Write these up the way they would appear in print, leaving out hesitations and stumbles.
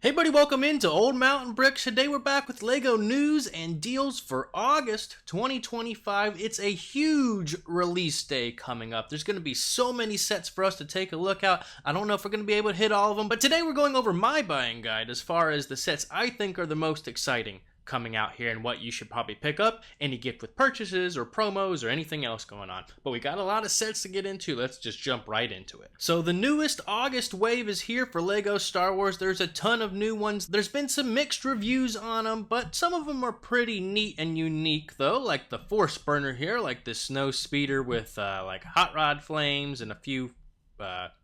Hey buddy, welcome into Old Mountain Bricks. Today we're back with LEGO news and deals for August 2025. It's a huge release day coming up. There's going to be so many sets for us to take a look at. I don't know if we're going to be able to hit all of them, but today we're going over my buying guide as far as the sets I think are the most exciting coming out here and what you should probably pick up, any gift with purchases or promos or anything else going on. But we got a lot of sets to get into. Let's just jump right into it. So the newest August wave is here for LEGO Star Wars. There's a ton of new ones. There's been some mixed reviews on them, but some of them are pretty neat and unique though, like the Force Burner here, like the snow speeder with like hot rod flames and a few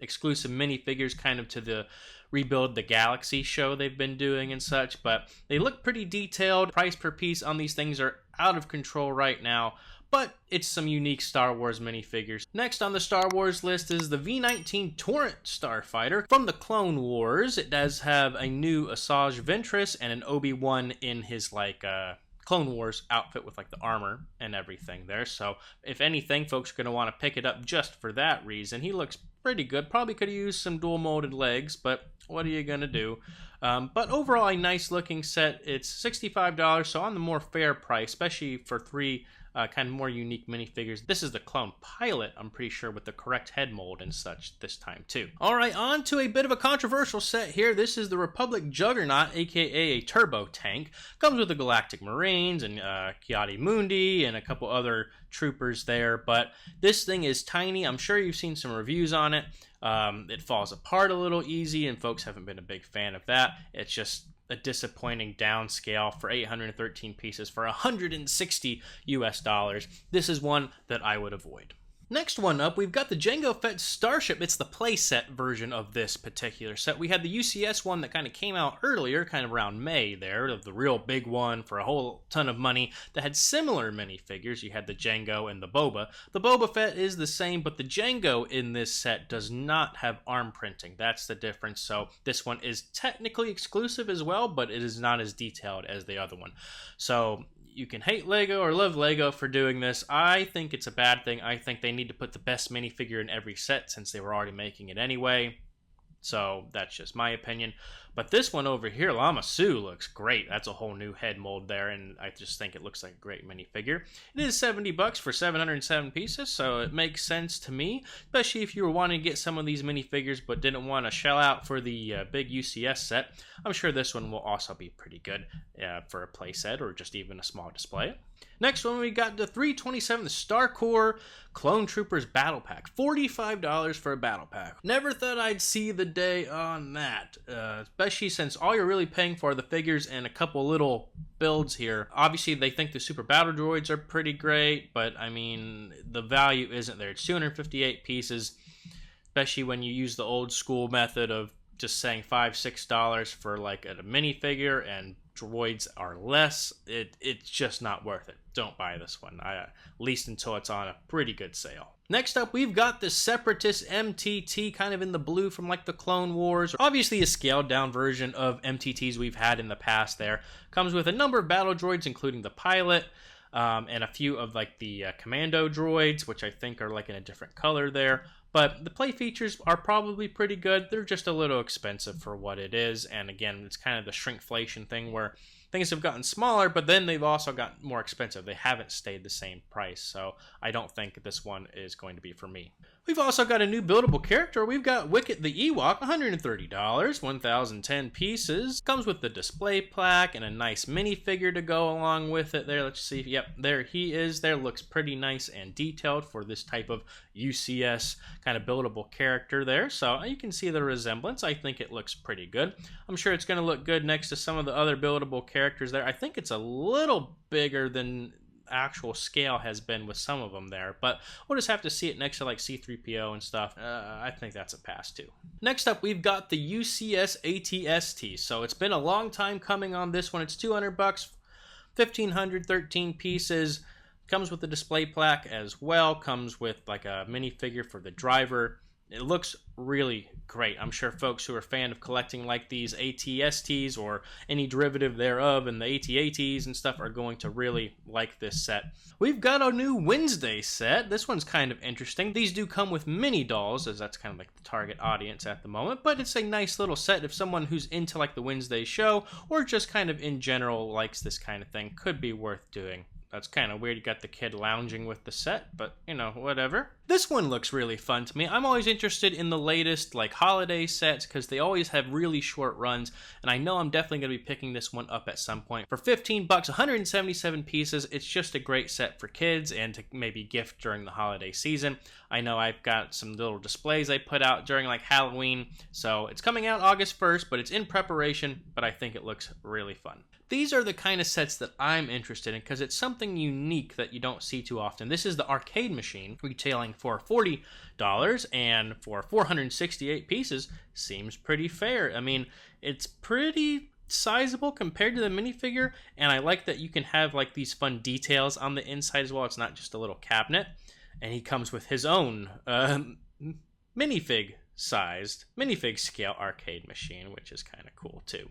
exclusive minifigures kind of to the Rebuild the Galaxy show they've been doing and such, but they look pretty detailed. Price per piece on these things are out of control right now, but it's some unique Star Wars minifigures. Next on the Star Wars list is the V-19 Torrent Starfighter from the Clone Wars. It does have a new Asajj Ventress and an Obi-Wan in his Clone Wars outfit with like the armor and everything there. So if anything, folks are going to want to pick it up just for that reason. He looks pretty good. Probably could have used some dual molded legs, but what are you going to do? But overall, a nice looking set. It's $65, so on the more fair price, especially for three kind of more unique minifigures. This is the clone pilot, I'm pretty sure, with the correct head mold and such this time too. Alright, on to a bit of a controversial set here. This is the Republic Juggernaut, aka a turbo tank. Comes with the Galactic Marines and Ki-Adi-Mundi and a couple other troopers there, but this thing is tiny. I'm sure you've seen some reviews on it. It falls apart a little easy, and folks haven't been a big fan of that. It's just a disappointing downscale for 813 pieces for $160 US. This is one that I would avoid. Next one up, we've got the Jango Fett Starship. It's the playset version of this particular set. We had the UCS one that kind of came out earlier, kind of around May there, the real big one for a whole ton of money that had similar minifigures. You had the Jango and the Boba. The Boba Fett is the same, but the Jango in this set does not have arm printing. That's the difference. So this one is technically exclusive as well, but it is not as detailed as the other one. So you can hate LEGO or love LEGO for doing this. I think it's a bad thing. I think they need to put the best minifigure in every set since they were already making it anyway. So that's just my opinion. But this one over here, Lama Su, looks great. That's a whole new head mold there, and I just think it looks like a great minifigure. It is $70 for 707 pieces, so it makes sense to me, especially if you were wanting to get some of these minifigures but didn't want to shell out for the big UCS set. I'm sure this one will also be pretty good for a playset or just even a small display. Next one, we got the 327 Star Corps Clone Troopers Battle Pack. $45 for a battle pack. Never thought I'd see the day on that, especially since all you're really paying for are the figures and a couple little builds here. Obviously, they think the Super Battle Droids are pretty great, but I mean, the value isn't there. It's 258 pieces, especially when you use the old school method of just saying $5-6 for like a minifigure and droids are less. It's just not worth it. Don't buy this one, at least until it's on a pretty good sale. Next up, we've got the Separatist MTT, kind of in the blue from like the Clone Wars. Obviously a scaled down version of MTTs we've had in the past there. Comes with a number of battle droids, including the pilot, and a few of like the commando droids, which I think are like in a different color there. But the play features are probably pretty good. They're just a little expensive for what it is. And again, it's kind of the shrinkflation thing where things have gotten smaller, but then they've also gotten more expensive. They haven't stayed the same price. So I don't think this one is going to be for me. We've also got a new buildable character. We've got Wicket the Ewok, $130, 1,010 pieces. Comes with the display plaque and a nice minifigure to go along with it there. Let's see. Yep, there he is there. Looks pretty nice and detailed for this type of UCS kind of buildable character there. So you can see the resemblance. I think it looks pretty good. I'm sure it's going to look good next to some of the other buildable characters there. I think it's a little bigger than actual scale has been with some of them there, but we'll just have to see it next to like C-3PO and stuff. I think that's a pass too. Next up, we've got the UCS AT-ST. So it's been a long time coming on this one. It's $200, 1,513 pieces. Comes with the display plaque as well. Comes with like a minifigure for the driver It looks really great. I'm sure folks who are a fan of collecting like these AT-STs or any derivative thereof and the AT-ATs and stuff are going to really like this set. We've got a new Wednesday set. This one's kind of interesting. These do come with mini dolls, as that's kind of like the target audience at the moment, but it's a nice little set if someone who's into like the Wednesday show or just kind of in general likes this kind of thing. Could be worth doing. That's kind of weird. You got the kid lounging with the set, but you know, whatever. This one looks really fun to me. I'm always interested in the latest like holiday sets because they always have really short runs, and I know I'm definitely going to be picking this one up at some point. For 15 bucks, 177 pieces, it's just a great set for kids and to maybe gift during the holiday season. I know I've got some little displays I put out during like Halloween, so it's coming out August 1st, but it's in preparation, but I think it looks really fun. These are the kind of sets that I'm interested in because it's something unique that you don't see too often. This is the arcade machine, retailing for $40, and for 468 pieces, seems pretty fair. I mean, it's pretty sizable compared to the minifigure, and I like that you can have like these fun details on the inside as well. It's not just a little cabinet, and he comes with his own minifig scale arcade machine, which is kind of cool too.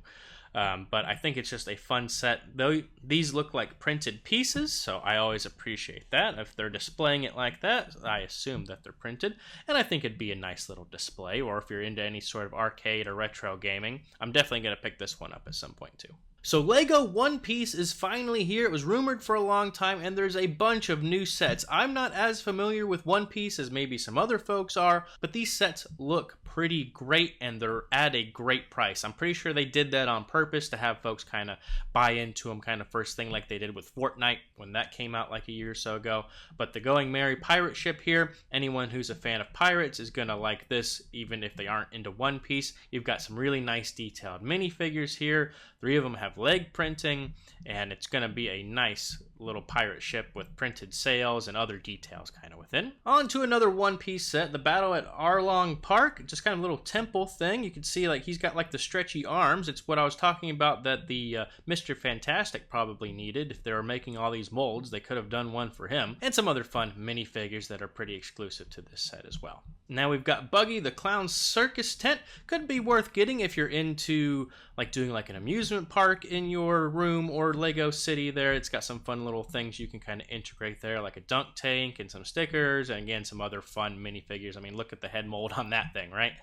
But I think it's just a fun set. Though these look like printed pieces, so I always appreciate that. If they're displaying it like that, I assume that they're printed, and I think it'd be a nice little display. Or if you're into any sort of arcade or retro gaming, I'm definitely going to pick this one up at some point too. So Lego One Piece is finally here. It was rumored for a long time, and there's a bunch of new sets. I'm not as familiar with One Piece as maybe some other folks are, but these sets look pretty great, and they're at a great price. I'm pretty sure they did that on purpose to have folks kind of buy into them kind of first thing like they did with Fortnite when that came out like a year or so ago. But the Going Merry pirate ship here, anyone who's a fan of pirates is going to like this, even if they aren't into One Piece. You've got some really nice detailed minifigures here. 3 of them have leg printing, and it's going to be a nice little pirate ship with printed sails and other details kind of within. On to another One Piece set, the Battle at Arlong Park, just kind of a little temple thing. You can see like he's got like the stretchy arms. It's what I was talking about that the Mr. Fantastic probably needed. If they were making all these molds, they could have done one for him. And some other fun minifigures that are pretty exclusive to this set as well. Now we've got Buggy the Clown Circus tent. Could be worth getting if you're into like doing like an amusement park in your room or Lego City there. It's got some fun little things you can kind of integrate there, like a dunk tank and some stickers, and again some other fun minifigures. I mean, look at the head mold on that thing, right?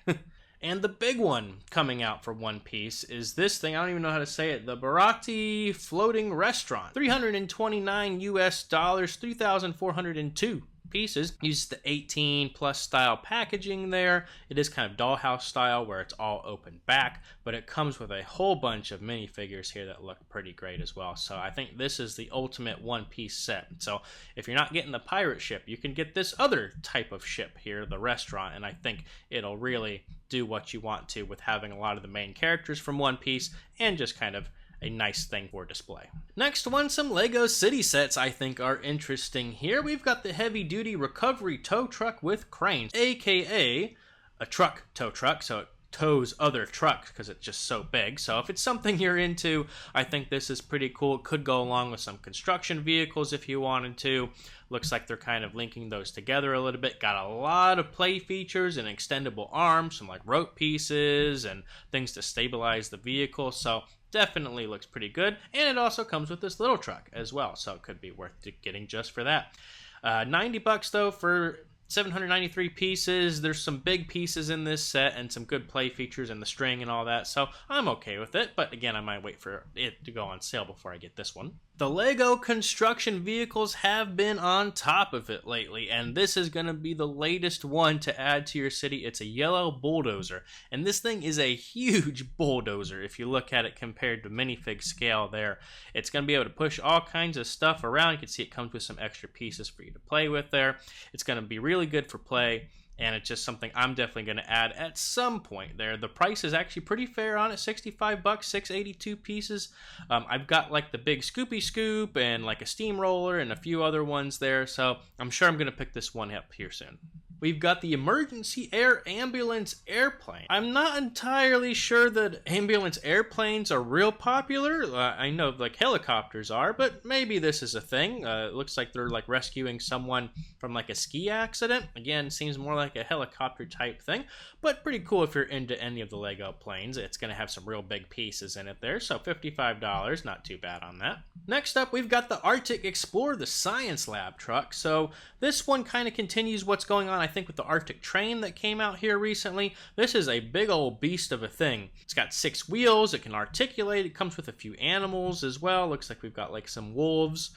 And the big one coming out for One Piece is this thing. I don't even know how to say it. The Barati Floating Restaurant. $329 US, 3,402 pieces. Uses the 18 plus style packaging there. It is kind of dollhouse style where it's all open back, but it comes with a whole bunch of minifigures here that look pretty great as well. So I think this is the ultimate One Piece set. So if you're not getting the pirate ship, you can get this other type of ship here, the restaurant, and I think it'll really do what you want to with having a lot of the main characters from One Piece and just kind of a nice thing for display. Next one, some Lego City sets I think are interesting here. We've got the heavy duty recovery tow truck with cranes, aka a truck tow truck, so it tows other trucks because it's just so big. So if it's something you're into, I think this is pretty cool. It could go along with some construction vehicles if you wanted to. Looks like they're kind of linking those together a little bit. Got a lot of play features and extendable arms, some like rope pieces and things to stabilize the vehicle. So definitely looks pretty good. And it also comes with this little truck as well, so it could be worth getting just for that. 90 bucks though for 793 pieces. There's some big pieces in this set and some good play features and the string and all that, so I'm okay with it. But again, I might wait for it to go on sale before I get this one. The Lego construction vehicles have been on top of it lately, and this is going to be the latest one to add to your city. It's a yellow bulldozer, and this thing is a huge bulldozer if you look at it compared to minifig scale there. It's going to be able to push all kinds of stuff around. You can see it comes with some extra pieces for you to play with there. It's going to be really good for play, and it's just something I'm definitely going to add at some point there. The price is actually pretty fair on it, 65 bucks, 682 pieces. I've got like the big Scoopy Scoop and like a steamroller and a few other ones there, so I'm sure I'm going to pick this one up here soon. we've got the emergency air ambulance airplane. I'm not entirely sure that ambulance airplanes are real popular. I know like helicopters are, but maybe this is a thing. It looks like they're like rescuing someone from like a ski accident. Again, seems more like a helicopter type thing, but pretty cool if you're into any of the Lego planes. It's going to have some real big pieces in it there, so $55, not too bad on that. Next up, we've got the Arctic Explorer, the Science Lab truck. So this one kind of continues what's going on, I think, with the Arctic Train that came out here recently. This is a big old beast of a thing. It's got 6 wheels, it can articulate, it comes with a few animals as well. Looks like we've got like some wolves,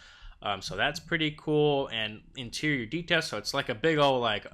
so that's pretty cool. And interior details, so it's like a big old like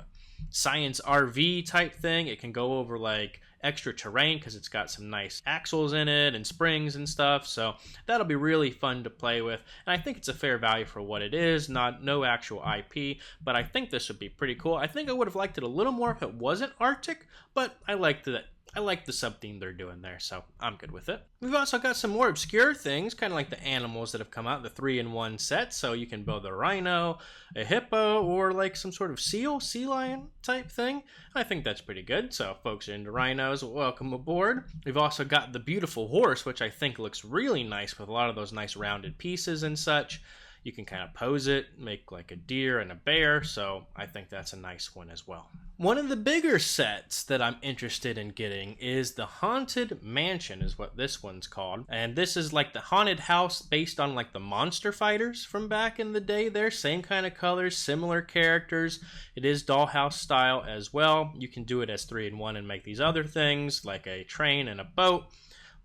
science RV type thing. It can go over like extra terrain because it's got some nice axles in it and springs and stuff, so that'll be really fun to play with. And I think it's a fair value for what it is. No actual IP, but I think this would be pretty cool. I think I would have liked it a little more if it wasn't Arctic, but I like the sub-theme they're doing there, so I'm good with it. We've also got some more obscure things, kind of like the animals that have come out, the 3-in-1 set, so you can build a rhino, a hippo, or like some sort of sea lion type thing. I think that's pretty good, so if folks are into rhinos, welcome aboard. We've also got the beautiful horse, which I think looks really nice with a lot of those nice rounded pieces and such. You can kind of pose it, make like a deer and a bear, so I think that's a nice one as well. One of the bigger sets that I'm interested in getting is the Haunted Mansion, is what this one's called. And this is like the haunted house based on like the monster fighters from back in the day there. Same kind of colors, similar characters. It is dollhouse style as well. You can do it as 3-in-1 and make these other things like a train and a boat.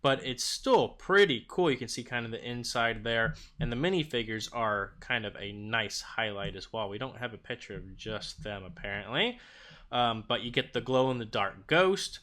But it's still pretty cool. You can see kind of the inside there, and the minifigures are kind of a nice highlight as well. We don't have a picture of just them apparently, but you get the glow-in-the-dark ghost.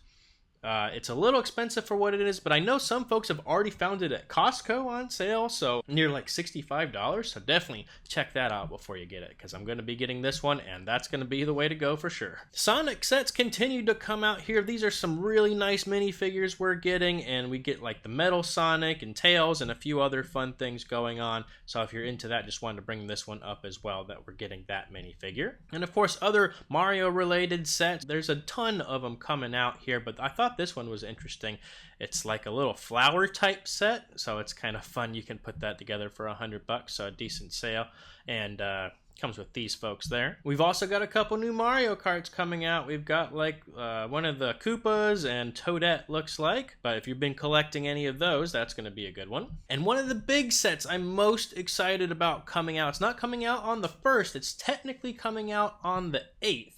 It's a little expensive for what it is, but I know some folks have already found it at Costco on sale, so near like $65, so definitely check that out before you get it, because I'm going to be getting this one, and that's going to be the way to go for sure. Sonic sets continue to come out here. These are some really nice minifigures we're getting, and we get like the Metal Sonic and Tails and a few other fun things going on, so if you're into that, just wanted to bring this one up as well, that we're getting that minifigure. And of course, other Mario related sets, there's a ton of them coming out here, but I thought this one was interesting. It's like a little flower type set, so it's kind of fun. You can put that together for $100, so a decent sale, and comes with these folks there. We've also got a couple new Mario Karts coming out. We've got like one of the Koopas and Toadette looks like, but if you've been collecting any of those, that's going to be a good one. And one of the big sets I'm most excited about coming out, it's not coming out on the 1st, it's technically coming out on the 8th,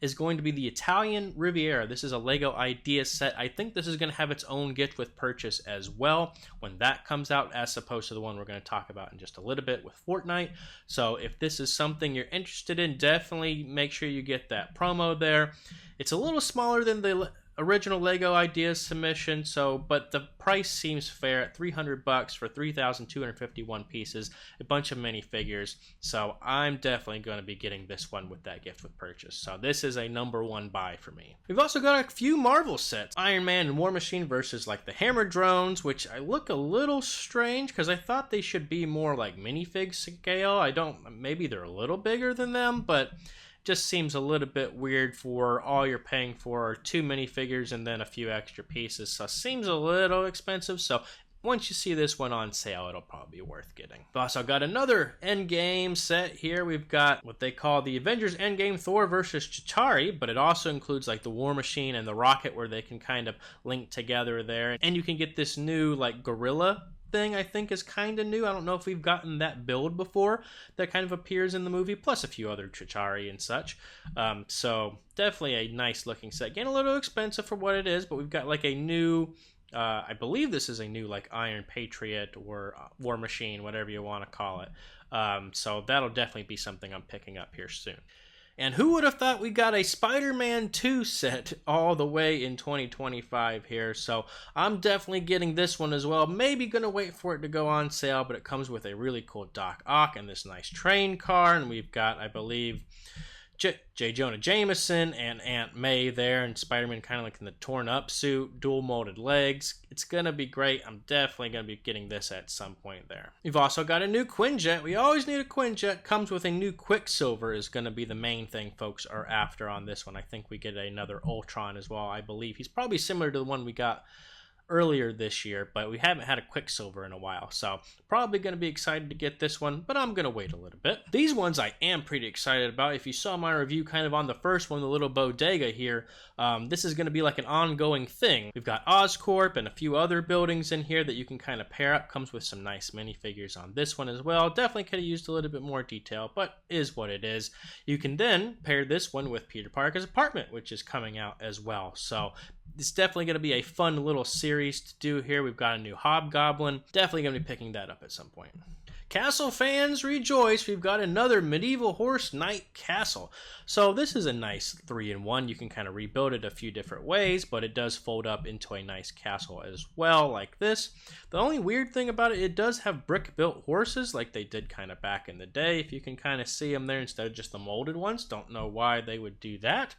is going to be the Italian Riviera. This is a Lego idea set. I think this is going to have its own gift with purchase as well when that comes out, as opposed to the one we're going to talk about in just a little bit with Fortnite. So if this is something you're interested in, definitely make sure you get that promo there. It's a little smaller than the original Lego Ideas submission, but the price seems fair at $300 for 3,251 pieces, a bunch of minifigures, so I'm definitely going to be getting this one with that gift with purchase. So this is a #1 buy for me. We've also got a few Marvel sets, Iron Man and War Machine versus like the Hammer drones, which I look a little strange because I thought they should be more like minifig scale. Maybe they're a little bigger than them, but just seems a little bit weird for all you're paying for 2 minifigures and then a few extra pieces, so seems a little expensive. So once you see this one on sale, it'll probably be worth getting. We've also got another Endgame set here. We've got what they call the Avengers Endgame Thor versus Chitauri, but it also includes like the War Machine and the Rocket, where they can kind of link together there. And you can get this new like gorilla thing, I think is kind of new. I don't know if we've gotten that build before that kind of appears in the movie, plus a few other Chitauri and such. So definitely a nice looking set. Again, a little expensive for what it is, but we've got like a new, I believe this is a new like Iron Patriot or War Machine, whatever you want to call it. So that'll definitely be something I'm picking up here soon. And who would have thought we got a Spider-Man 2 set all the way in 2025 here? So I'm definitely getting this one as well. Maybe going to wait for it to go on sale, but it comes with a really cool Doc Ock and this nice train car. And we've got, I believe, J. Jonah Jameson and Aunt May there, and Spider-Man kind of like in the torn up suit, dual molded legs. It's gonna be great. I'm definitely gonna be getting this at some point there. We've also got a new Quinjet. We always need a Quinjet. Comes with a new Quicksilver is gonna be the main thing folks are after on this one. I think we get another Ultron as well. I believe he's probably similar to the one we got earlier this year, but we haven't had a Quicksilver in a while, so probably going to be excited to get this one, but I'm going to wait a little bit. These ones I am pretty excited about. If you saw my review kind of on the first one, the little bodega here, this is going to be like an ongoing thing. We've got Oscorp and a few other buildings in here that you can kind of pair up. Comes with some nice minifigures on this one as well. Definitely could have used a little bit more detail, but is what it is. You can then pair this one with Peter Parker's apartment, which is coming out as well, so it's definitely going to be a fun little series to do here. We've got a new Hobgoblin. Definitely going to be picking that up at some point. Castle fans rejoice. We've got another Medieval Horse Knight Castle. So this is a nice 3-in-1. You can kind of rebuild it a few different ways, but it does fold up into a nice castle as well, like this. The only weird thing about it, it does have brick-built horses like they did kind of back in the day. If you can kind of see them there instead of just the molded ones. Don't know why they would do that,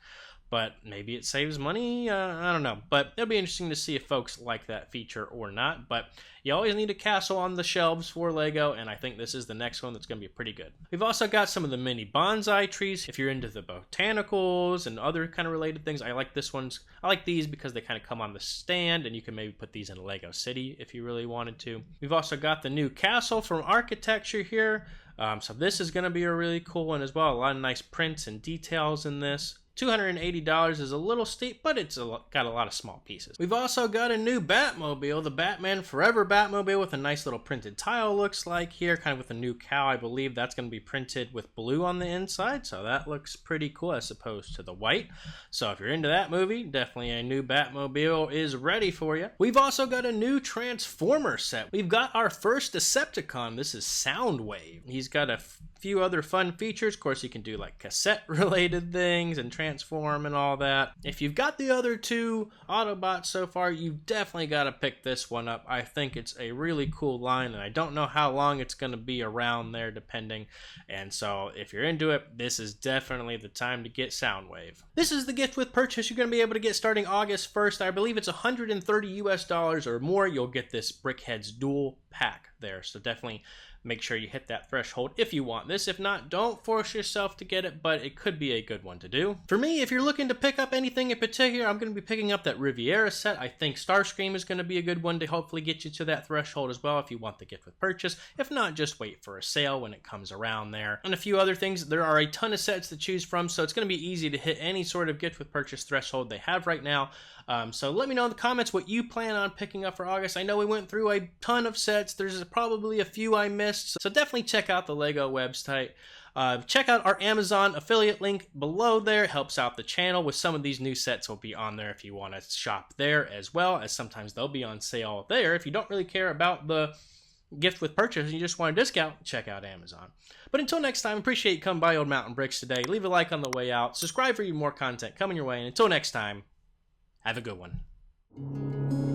but maybe it saves money. I don't know, but it'll be interesting to see if folks like that feature or not. But you always need a castle on the shelves for Lego, and I think this is the next one that's going to be pretty good. We've also got some of the mini bonsai trees. If you're into the botanicals and other kind of related things, I like these because they kind of come on the stand, and you can maybe put these in Lego City if you really wanted to. We've also got the new castle from Architecture here. So this is going to be a really cool one as well. A lot of nice prints and details in this. $280 is a little steep, but it's got a lot of small pieces. We've also got a new Batmobile, the Batman Forever Batmobile, with a nice little printed tile looks like here, kind of with a new cow. I believe that's going to be printed with blue on the inside, so that looks pretty cool as opposed to the white. So if you're into that movie, definitely a new Batmobile is ready for you. We've also got a new Transformer set. We've got our first Decepticon. This is Soundwave. He's got a few other fun features. Of course, you can do like cassette related things and transform and all that. If you've got the other two Autobots so far, you've definitely got to pick this one up. I think it's a really cool line, and I don't know how long it's going to be around there depending. And so if you're into it, this is definitely the time to get Soundwave. This is the gift with purchase you're going to be able to get starting August 1st. I believe it's $130 US or more. You'll get this Brickheadz dual pack there. So definitely make sure you hit that threshold if you want this. If not, don't force yourself to get it, but it could be a good one to do. For me, if you're looking to pick up anything in particular, I'm going to be picking up that Riviera set. I think Starscream is going to be a good one to hopefully get you to that threshold as well if you want the gift with purchase. If not, just wait for a sale when it comes around there. And a few other things. There are a ton of sets to choose from, so it's going to be easy to hit any sort of gift with purchase threshold they have right now. So let me know in the comments what you plan on picking up for August. I know we went through a ton of sets. There's probably a few I missed, so definitely check out the Lego website. Check out our Amazon affiliate link below there. It helps out the channel with some of these new sets will be on there if you want to shop there, as well as sometimes they'll be on sale there. If you don't really care about the gift with purchase and you just want a discount, check out Amazon. But until next time, appreciate you coming by Old Mountain Bricks today. Leave a like on the way out. Subscribe for even more content coming your way. And until next time, have a good one.